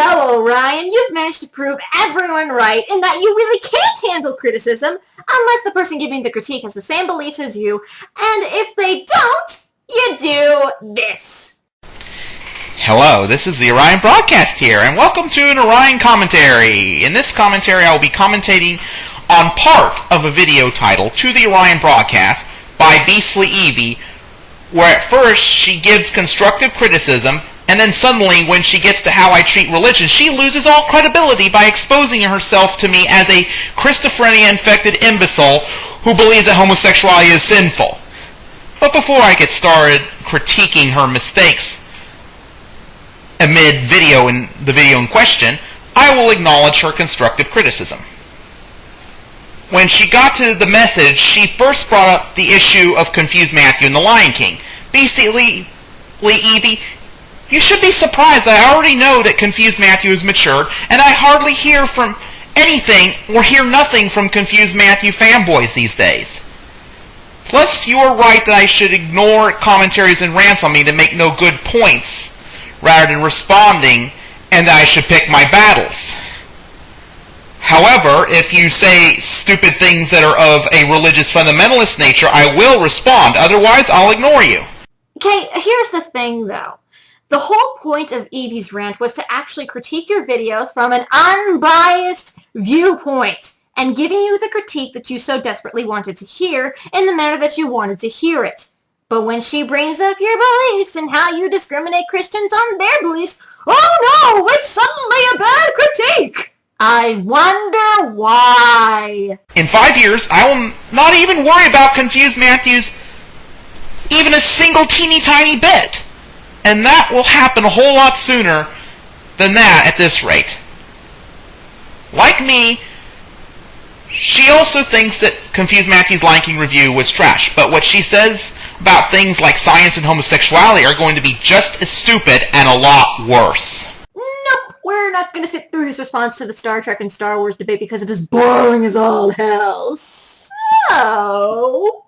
go, Orion. You've managed to prove everyone right in that you really can't handle criticism unless the person giving the critique has the same beliefs as you, and if they don't, you do this. Hello, this is the Orion Broadcast here, and welcome to an Orion commentary. In this commentary, I will be commentating on part of a video title to the Orion Broadcast by Beastly Eevee, where at first she gives constructive criticism, and then suddenly, when she gets to how I treat religion, she loses all credibility by exposing herself to me as a Christophania-infected imbecile who believes that homosexuality is sinful. But before I get started critiquing her mistakes amid the video in question, I will acknowledge her constructive criticism. When she got to the message, she first brought up the issue of Confused Matthew and the Lion King. Beastly Eevee, you should be surprised that I already know that Confused Matthew is matured, and I hardly hear from anything or hear nothing from Confused Matthew fanboys these days. Plus, you are right that I should ignore commentaries and rants on me that make no good points, rather than responding, and that I should pick my battles. However, if you say stupid things that are of a religious fundamentalist nature, I will respond. Otherwise, I'll ignore you. Okay, here's the thing, though. The whole point of Eevee's rant was to actually critique your videos from an unbiased viewpoint, and giving you the critique that you so desperately wanted to hear in the manner that you wanted to hear it. But when she brings up your beliefs and how you discriminate Christians on their beliefs, oh no, it's suddenly a bad critique! I wonder why. In 5 years, I will not even worry about Confused Matthews even a single teeny tiny bit. And that will happen a whole lot sooner than that at this rate. Like me, she also thinks that Confused Matthew's Lion King review was trash, but what she says about things like science and homosexuality are going to be just as stupid and a lot worse. Nope, we're not going to sit through his response to the Star Trek and Star Wars debate because it is boring as all hell. So...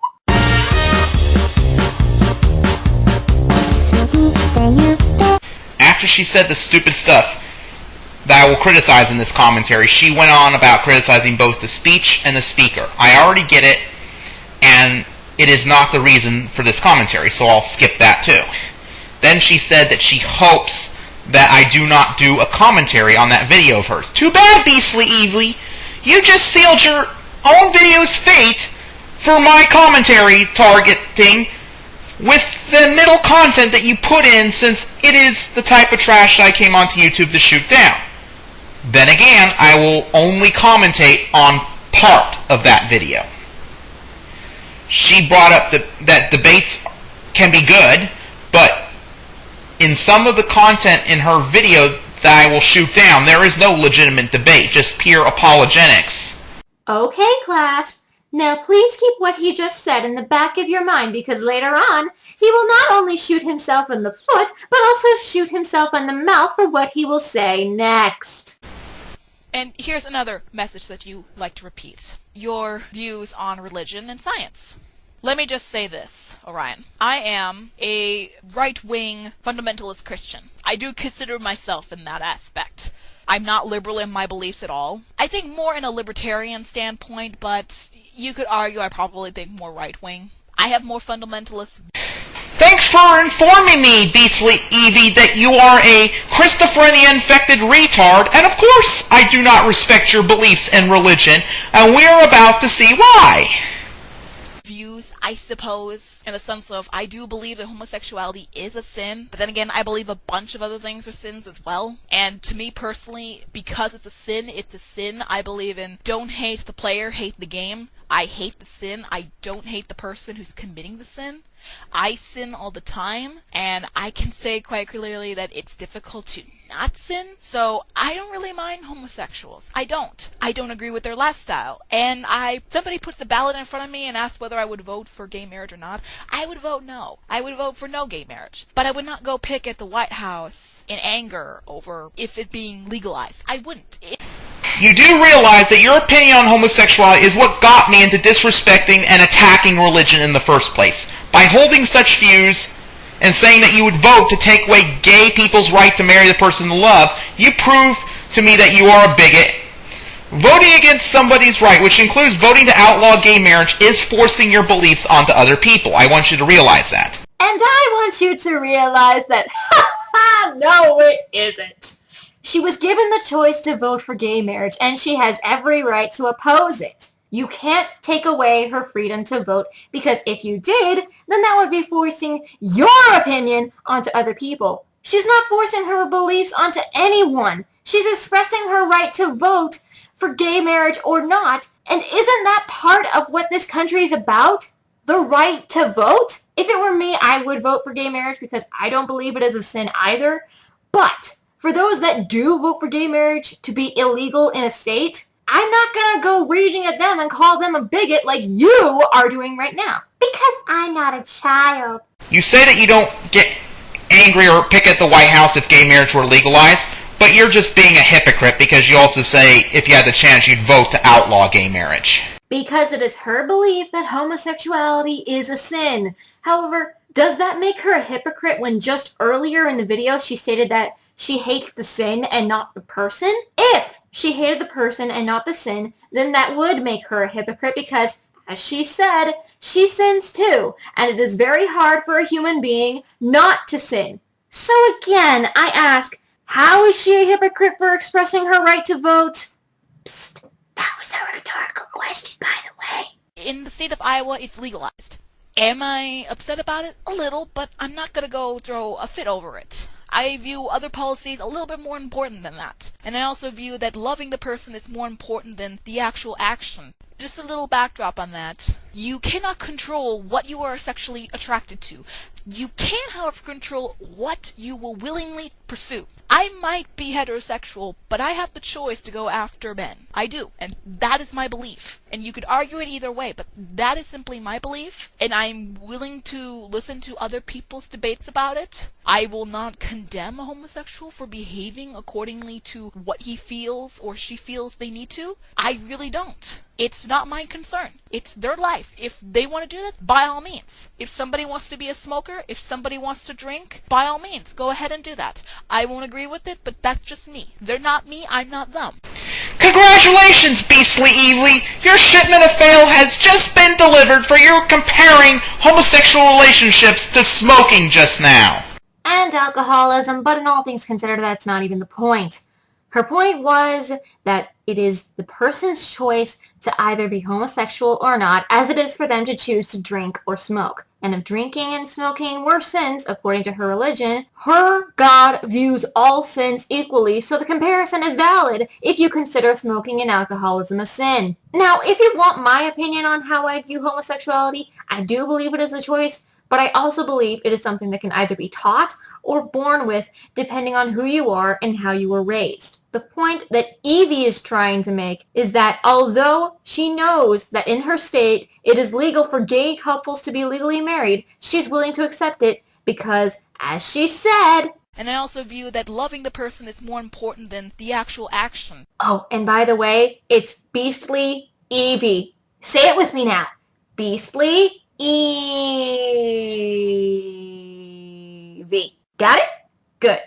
After she said the stupid stuff that I will criticize in this commentary, she went on about criticizing both the speech and the speaker. I already get it, and it is not the reason for this commentary, so I'll skip that too. Then she said that she hopes that I do not do a commentary on that video of hers. Too bad, Beastly Eevee! You just sealed your own video's fate for my commentary targeting with the middle content that you put in, since it is the type of trash that I came onto YouTube to shoot down. Then again, I will only commentate on part of that video. She brought up that debates can be good, but in some of the content in her video that I will shoot down, there is no legitimate debate, just pure apologetics. Okay, class. Now please keep what he just said in the back of your mind, because later on, he will not only shoot himself in the foot, but also shoot himself in the mouth for what he will say next. And here's another message that you like to repeat. Your views on religion and science. Let me just say this, Orion. I am a right-wing fundamentalist Christian. I do consider myself in that aspect. I'm not liberal in my beliefs at all. I think more in a libertarian standpoint, but you could argue I probably think more right-wing. I have more fundamentalist... Thanks for informing me, Beastly Eevee, that you are a Christophania-infected retard, and of course I do not respect your beliefs in religion, and we're about to see why. Views, I suppose, in the sense of I do believe that homosexuality is a sin, but then again, I believe a bunch of other things are sins as well. And to me personally, because it's a sin, I believe in don't hate the player, hate the game. I hate the sin, I don't hate the person who's committing the sin. I sin all the time, and I can say quite clearly that it's difficult to not sin, so I don't really mind homosexuals. I don't agree with their lifestyle. And somebody puts a ballot in front of me and asks whether I would vote for gay marriage or not, I would vote no. I would vote for no gay marriage. But I would not go pick at the White House in anger over if it being legalized. I wouldn't. You do realize that your opinion on homosexuality is what got me into disrespecting and attacking religion in the first place. By holding such views and saying that you would vote to take away gay people's right to marry the person they love, you prove to me that you are a bigot. Voting against somebody's right, which includes voting to outlaw gay marriage, is forcing your beliefs onto other people. I want you to realize that. And I want you to realize that, no, it isn't. She was given the choice to vote for gay marriage, and she has every right to oppose it. You can't take away her freedom to vote, because if you did, then that would be forcing your opinion onto other people. She's not forcing her beliefs onto anyone. She's expressing her right to vote for gay marriage or not. And isn't that part of what this country is about? The right to vote? If it were me, I would vote for gay marriage because I don't believe it is a sin either. But for those that do vote for gay marriage to be illegal in a state, I'm not going to go raging at them and call them a bigot like you are doing right now. Because I'm not a child. You say that you don't get angry or picket the White House if gay marriage were legalized, but you're just being a hypocrite because you also say if you had the chance you'd vote to outlaw gay marriage. Because it is her belief that homosexuality is a sin. However, does that make her a hypocrite when just earlier in the video she stated that she hates the sin and not the person? If she hated the person and not the sin, then that would make her a hypocrite because, as she said, she sins too, and it is very hard for a human being not to sin. So again, I ask, how is she a hypocrite for expressing her right to vote? Psst, that was a rhetorical question, by the way. In the state of Iowa, it's legalized. Am I upset about it? A little, but I'm not gonna go throw a fit over it. I view other policies a little bit more important than that. And I also view that loving the person is more important than the actual action. Just a little backdrop on that. You cannot control what you are sexually attracted to. You can, however, control what you will willingly pursue. I might be heterosexual, but I have the choice to go after men. I do, and that is my belief. And you could argue it either way, but that is simply my belief, and I'm willing to listen to other people's debates about it. I will not condemn a homosexual for behaving accordingly to what he feels or she feels they need to. I really don't. It's not my concern. It's their life. If they want to do that, by all means. If somebody wants to be a smoker, if somebody wants to drink, by all means, go ahead and do that. I won't agree with it, but that's just me. They're not me, I'm not them. Congratulations, Beastly Eevely! Your shipment of fail has just been delivered for your comparing homosexual relationships to smoking just now. And alcoholism, but in all things considered, that's not even the point. Her point was that it is the person's choice to either be homosexual or not, as it is for them to choose to drink or smoke. And if drinking and smoking were sins, according to her religion, her God views all sins equally, so the comparison is valid if you consider smoking and alcoholism a sin. Now, if you want my opinion on how I view homosexuality, I do believe it is a choice, but I also believe it is something that can either be taught or born with, depending on who you are and how you were raised. The point that Eevee is trying to make is that although she knows that in her state it is legal for gay couples to be legally married, she's willing to accept it because, as she said... And I also view that loving the person is more important than the actual action. Oh, and by the way, it's Beastly Eevee. Say it with me now. Beastly Eevee. Got it? Good.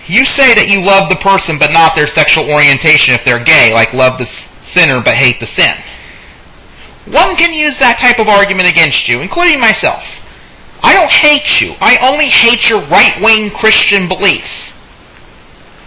You say that you love the person but not their sexual orientation if they're gay, like love the sinner but hate the sin. One can use that type of argument against you, including myself. I don't hate you. I only hate your right-wing Christian beliefs.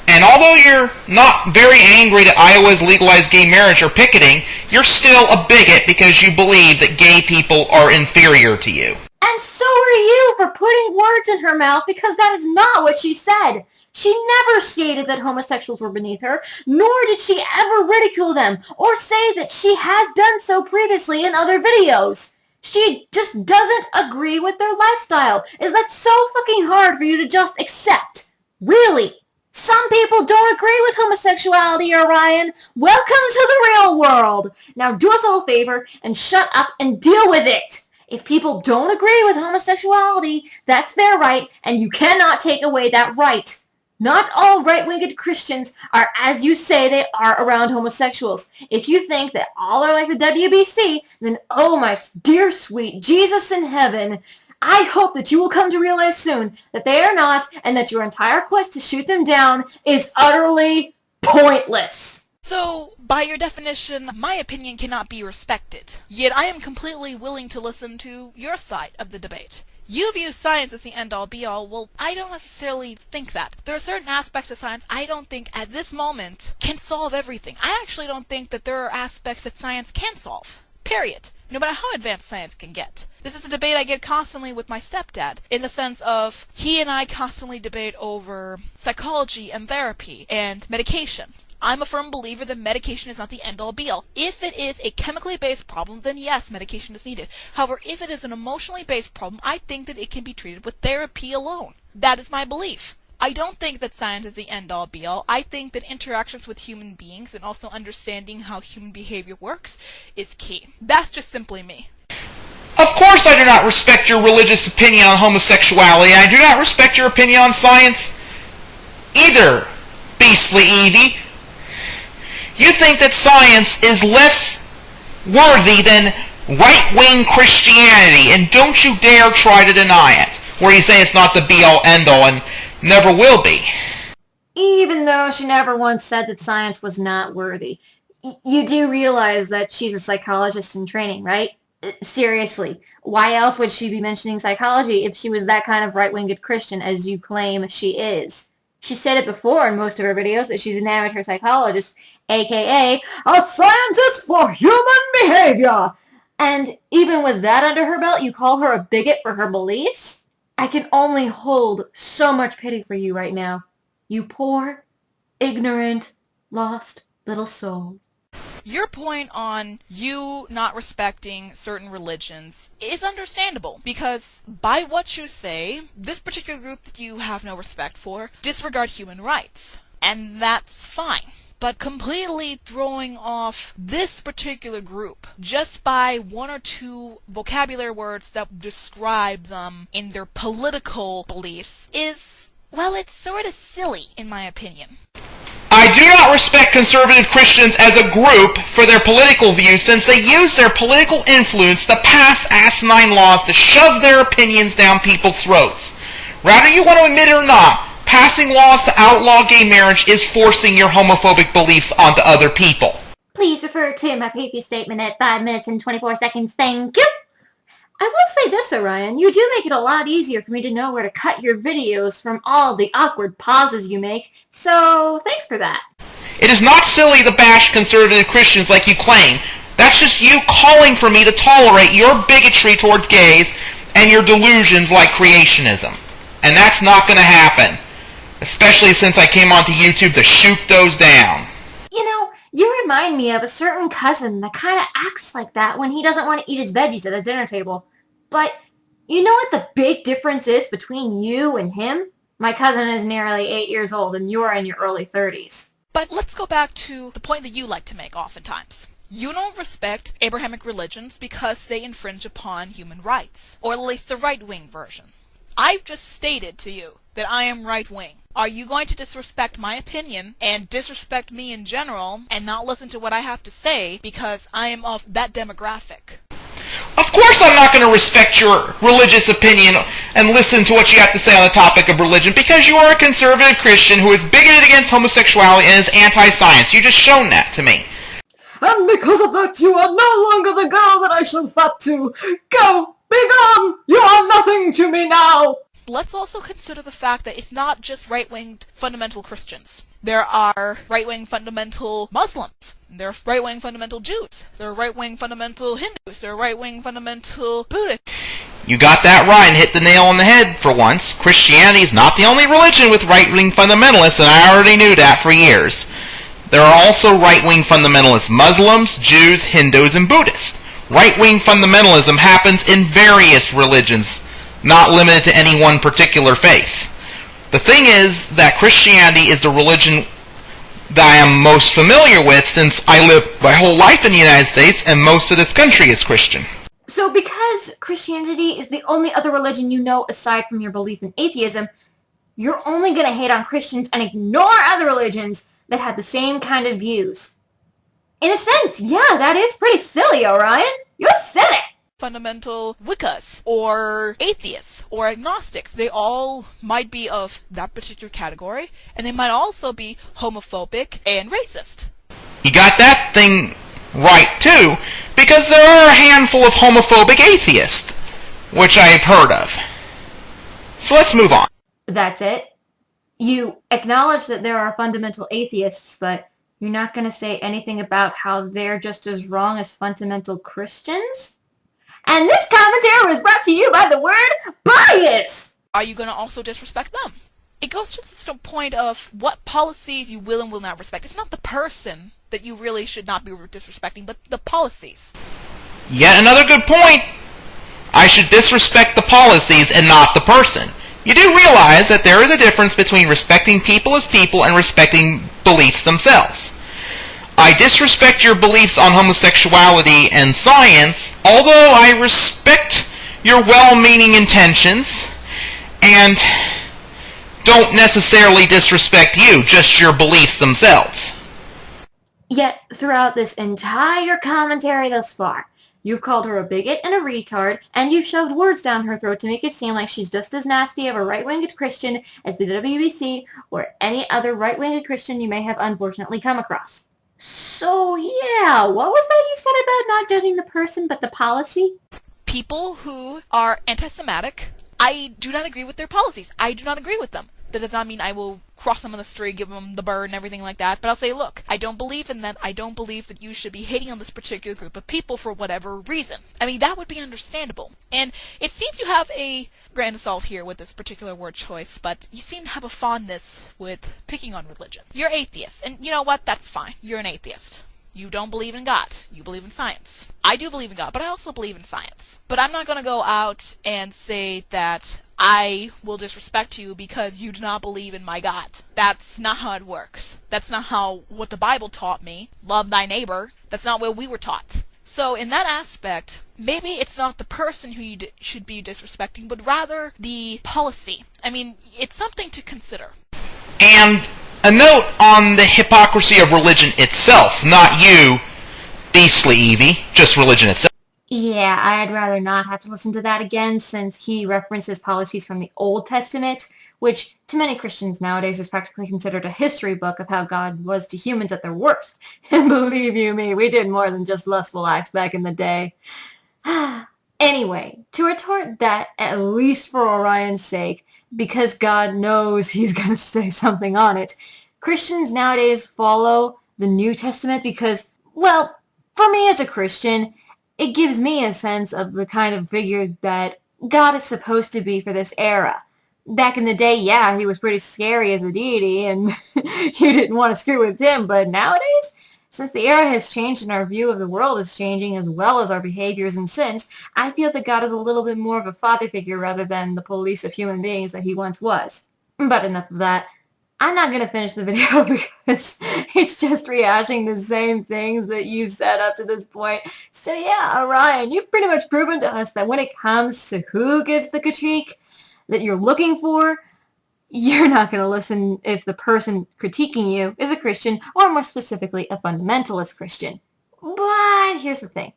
And although you're not very angry that Iowa's legalized gay marriage or picketing, you're still a bigot because you believe that gay people are inferior to you. And so are you for putting words in her mouth because that is not what she said. She never stated that homosexuals were beneath her, nor did she ever ridicule them or say that she has done so previously in other videos. She just doesn't agree with their lifestyle. Is that so fucking hard for you to just accept? Really? Some people don't agree with homosexuality, Orion. Welcome to the real world. Now do us all a favor and shut up and deal with it. If people don't agree with homosexuality, that's their right, and you cannot take away that right. Not all right-winged Christians are as you say they are around homosexuals. If you think that all are like the WBC, then oh my dear sweet Jesus in heaven, I hope that you will come to realize soon that they are not, and that your entire quest to shoot them down is utterly pointless. So, by your definition, my opinion cannot be respected. Yet I am completely willing to listen to your side of the debate. You view science as the end-all be-all. Well, I don't necessarily think that. There are certain aspects of science I don't think at this moment can solve everything. I actually don't think that there are aspects that science can solve. Period. No matter how advanced science can get. This is a debate I get constantly with my stepdad, in the sense of he and I constantly debate over psychology and therapy and medication. I'm a firm believer that medication is not the end-all be-all. If it is a chemically based problem, then yes, medication is needed. However, if it is an emotionally based problem, I think that it can be treated with therapy alone. That is my belief. I don't think that science is the end-all be-all. I think that interactions with human beings and also understanding how human behavior works is key. That's just simply me. Of course I do not respect your religious opinion on homosexuality, and I do not respect your opinion on science either, Beastly Eevee. You think that science is less worthy than right-wing Christianity, and don't you dare try to deny it, where you say it's not the be-all, end-all, and never will be. Even though she never once said that science was not worthy. You do realize that she's a psychologist in training, right? Seriously, why else would she be mentioning psychology if she was that kind of right-winged Christian as you claim she is? She said it before in most of her videos that she's an amateur psychologist, aka a scientist for human behavior. And even with that under her belt, you call her a bigot for her beliefs? I can only hold so much pity for you right now. You poor, ignorant, lost little soul. Your point on you not respecting certain religions is understandable, because by what you say, this particular group that you have no respect for disregard human rights. And that's fine. But completely throwing off this particular group just by one or two vocabulary words that describe them in their political beliefs is, well, it's sort of silly, in my opinion. I do not respect conservative Christians as a group for their political views, since they use their political influence to pass asinine laws to shove their opinions down people's throats. Whether you want to admit it or not, passing laws to outlaw gay marriage is forcing your homophobic beliefs onto other people. Please refer to my previous statement at 5 minutes and 24 seconds. Thank you. I will say this, Orion. You do make it a lot easier for me to know where to cut your videos from all the awkward pauses you make, so thanks for that. It is not silly to bash conservative Christians like you claim. That's just you calling for me to tolerate your bigotry towards gays and your delusions like creationism. And that's not going to happen. Especially since I came onto YouTube to shoot those down. You know, you remind me of a certain cousin that kind of acts like that when he doesn't want to eat his veggies at the dinner table. But you know what the big difference is between you and him? My cousin is nearly 8 years old and you're in your early 30s. But let's go back to the point that you like to make oftentimes. You don't respect Abrahamic religions because they infringe upon human rights, or at least the right-wing version. I've just stated to you that I am right-wing. Are you going to disrespect my opinion and disrespect me in general and not listen to what I have to say because I am of that demographic? Of course I'm not going to respect your religious opinion and listen to what you have to say on the topic of religion, because you are a conservative Christian who is bigoted against homosexuality and is anti-science. You just shown that to me. And because of that, you are no longer the girl that I shall fap to. Go! Be gone! You are nothing to me now! Let's also consider the fact that it's not just right-wing fundamental Christians. There are right-wing fundamental Muslims. There are right-wing fundamental Jews. There are right-wing fundamental Hindus. There are right-wing fundamental Buddhists. You got that right and hit the nail on the head for once. Christianity is not the only religion with right-wing fundamentalists, and I already knew that for years. There are also right-wing fundamentalist Muslims, Jews, Hindus, and Buddhists. Right-wing fundamentalism happens in various religions, not limited to any one particular faith. The thing is that Christianity is the religion that I am most familiar with, since I lived my whole life in the United States and most of this country is Christian. So because Christianity is the only other religion you know aside from your belief in atheism, you're only going to hate on Christians and ignore other religions that have the same kind of views. In a sense, yeah, that is pretty silly, Orion. You're silly. fundamental Wiccas, or atheists, or agnostics. They all might be of that particular category, and they might also be homophobic and racist. You got that thing right, too, because there are a handful of homophobic atheists, which I've heard of. So let's move on. That's it? You acknowledge that there are fundamental atheists, but you're not going to say anything about how they're just as wrong as fundamental Christians? And this commentary was brought to you by the word bias! Are you going to also disrespect them? It goes to the point of what policies you will and will not respect. It's not the person that you really should not be disrespecting, but the policies. Yet another good point. I should disrespect the policies and not the person. You do realize that there is a difference between respecting people as people and respecting beliefs themselves. I disrespect your beliefs on homosexuality and science, although I respect your well-meaning intentions and don't necessarily disrespect you, just your beliefs themselves. Yet, throughout this entire commentary thus far, you've called her a bigot and a retard, and you've shoved words down her throat to make it seem like she's just as nasty of a right-winged Christian as the WBC or any other right-winged Christian you may have unfortunately come across. So yeah, what was that you said about not judging the person but the policy? People who are anti-Semitic, I do not agree with their policies. I do not agree with them. That does not mean I will cross them on the street, give them the bird and everything like that, but I'll say, look, I don't believe in that. I don't believe that you should be hating on this particular group of people for whatever reason. I mean, that would be understandable. And it seems you have a grand assault here with this particular word choice, but you seem to have a fondness with picking on religion. You're atheist, and you know what? That's fine. You're an atheist. You don't believe in God. You believe in science. I do believe in God, but I also believe in science. But I'm not going to go out and say that I will disrespect you because you do not believe in my God. That's not how it works. That's not what the Bible taught me. Love thy neighbor. That's not what we were taught. So in that aspect, maybe it's not the person who you should be disrespecting, but rather the policy. I mean, it's something to consider. And a note on the hypocrisy of religion itself, not you, Beastly Eevee, just religion itself. Yeah, I'd rather not have to listen to that again since he references policies from the Old Testament, which to many Christians nowadays is practically considered a history book of how God was to humans at their worst. And believe you me, we did more than just lustful acts back in the day. Anyway, to retort that, at least for Orion's sake, because God knows he's going to say something on it, Christians nowadays follow the New Testament because, well, for me as a Christian, it gives me a sense of the kind of figure that God is supposed to be for this era. Back in the day, yeah, he was pretty scary as a deity, and you didn't want to screw with him, but nowadays, since the era has changed and our view of the world is changing as well as our behaviors and sins, I feel that God is a little bit more of a father figure rather than the police of human beings that he once was. But enough of that. I'm not going to finish the video because it's just rehashing the same things that you've said up to this point. So yeah, Orion, you've pretty much proven to us that when it comes to who gives the critique that you're looking for, you're not going to listen if the person critiquing you is a Christian, or more specifically, a fundamentalist Christian. But here's the thing.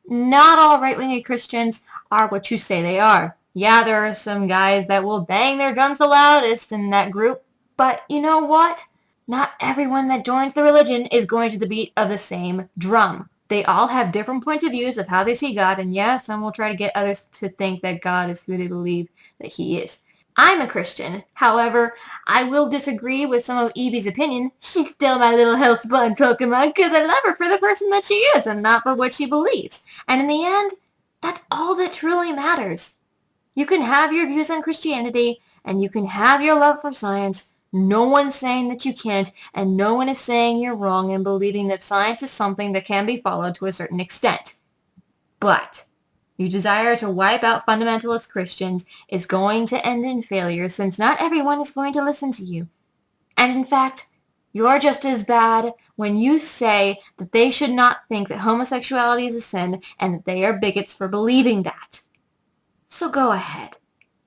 Not all right-wing Christians are what you say they are. Yeah, there are some guys that will bang their drums the loudest in that group, but you know what? Not everyone that joins the religion is going to the beat of the same drum. They all have different points of views of how they see God, and yeah, some will try to get others to think that God is who they believe that he is. I'm a Christian. However, I will disagree with some of Eevee's opinion. She's still my little hellspawn Pokemon because I love her for the person that she is and not for what she believes. And in the end, that's all that truly matters. You can have your views on Christianity, and you can have your love for science. No one's saying that you can't, and no one is saying you're wrong in believing that science is something that can be followed to a certain extent. But your desire to wipe out fundamentalist Christians is going to end in failure since not everyone is going to listen to you. And in fact, you're just as bad when you say that they should not think that homosexuality is a sin and that they are bigots for believing that. So go ahead.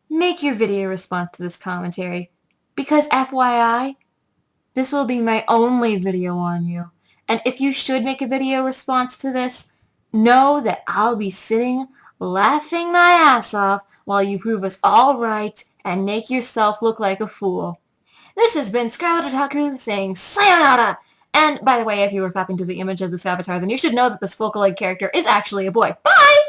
Make your video response to this commentary. Because FYI, this will be my only video on you. And if you should make a video response to this, know that I'll be sitting laughing my ass off while you prove us all right and make yourself look like a fool. This has been Scarlet Otaku saying sayonara! And by the way, if you were flipping to the image of this avatar, then you should know that this Vocaloid character is actually a boy. Bye!